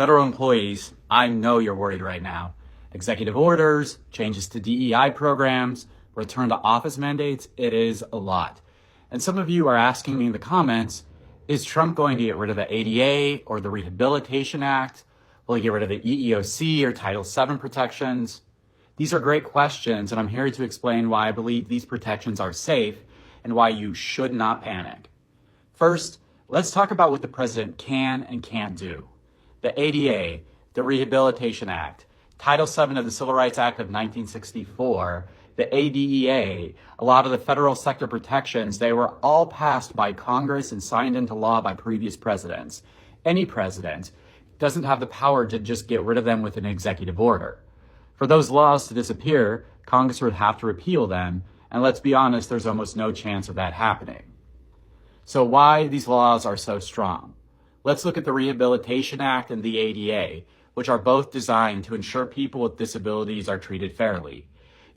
Federal employees, I know you're worried right now. Executive orders, changes to DEI programs, return to office mandates, it is a lot. And some of you are asking me in the comments, is Trump going to get rid of the ADA or the Rehabilitation Act? Will he get rid of the EEOC or Title VII protections? These are great questions, and I'm here to explain why I believe these protections are safe and why you should not panic. First, let's talk about what the president can and can't do. The ADA, the Rehabilitation Act, Title VII of the Civil Rights Act of 1964, the ADA, a lot of the federal sector protections, they were all passed by Congress and signed into law by previous presidents. Any president doesn't have the power to just get rid of them with an executive order. For those laws to disappear, Congress would have to repeal them, and let's be honest, there's almost no chance of that happening. So why these laws are so strong? Let's look at the Rehabilitation Act and the ADA, which are both designed to ensure people with disabilities are treated fairly.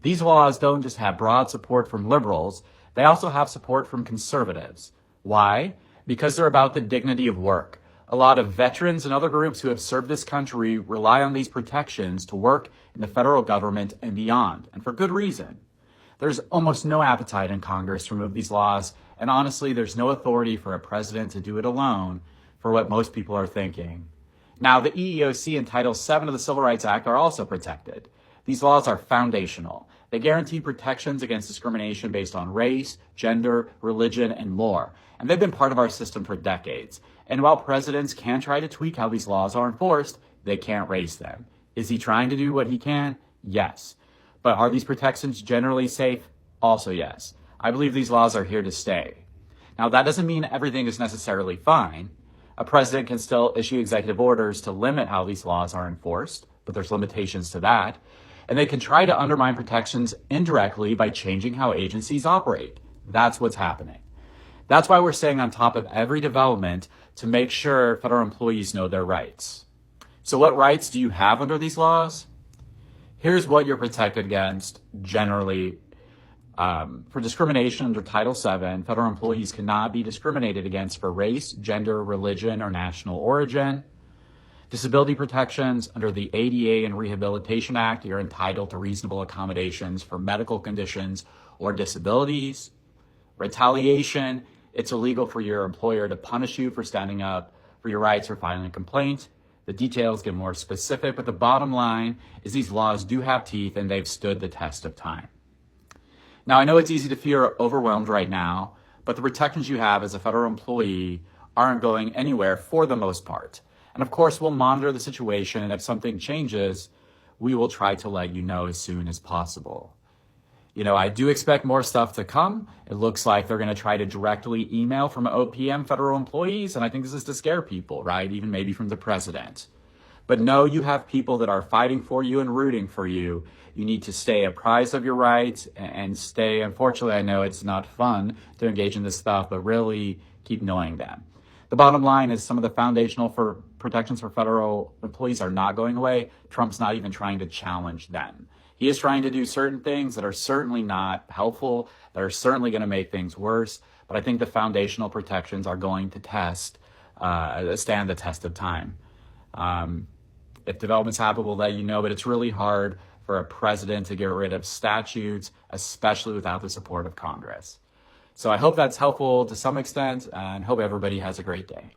These laws don't just have broad support from liberals, they also have support from conservatives. Why? Because they're about the dignity of work. A lot of veterans and other groups who have served this country rely on these protections to work in the federal government and beyond, and for good reason. There's almost no appetite in Congress to remove these laws, and honestly, there's no authority for a president to do it alone for what most people are thinking. Now, the EEOC and Title VII of the Civil Rights Act are also protected. These laws are foundational. They guarantee protections against discrimination based on race, gender, religion, and more. And they've been part of our system for decades. And while presidents can try to tweak how these laws are enforced, they can't erase them. Is he trying to do what he can? Yes. But are these protections generally safe? Also yes. I believe these laws are here to stay. Now, that doesn't mean everything is necessarily fine. A president can still issue executive orders to limit how these laws are enforced, but there's limitations to that. And they can try to undermine protections indirectly by changing how agencies operate. That's what's happening. That's why we're staying on top of every development to make sure federal employees know their rights. So what rights do you have under these laws? Here's what you're protected against generally. For discrimination under Title VII, federal employees cannot be discriminated against for race, gender, religion, or national origin. Disability protections under the ADA and Rehabilitation Act, you're entitled to reasonable accommodations for medical conditions or disabilities. Retaliation, it's illegal for your employer to punish you for standing up for your rights or filing a complaint. The details get more specific, but the bottom line is these laws do have teeth and they've stood the test of time. Now, I know it's easy to feel overwhelmed right now, but the protections you have as a federal employee aren't going anywhere for the most part. And of course, we'll monitor the situation, and if something changes, we will try to let you know as soon as possible. I do expect more stuff to come. It looks like they're going to try to directly email from OPM federal employees, and I think this is to scare people, right? Even maybe from the president. But no, you have people that are fighting for you and rooting for you. You need to stay apprised of your rights and stay, unfortunately, I know it's not fun to engage in this stuff, but really keep knowing them. The bottom line is some of the foundational protections for federal employees are not going away. Trump's not even trying to challenge them. He is trying to do certain things that are certainly not helpful, that are certainly going to make things worse. But I think the foundational protections are going to stand the test of time. If developments happen, we'll let you know, but it's really hard for a president to get rid of statutes, especially without the support of Congress. So I hope that's helpful to some extent, and hope everybody has a great day.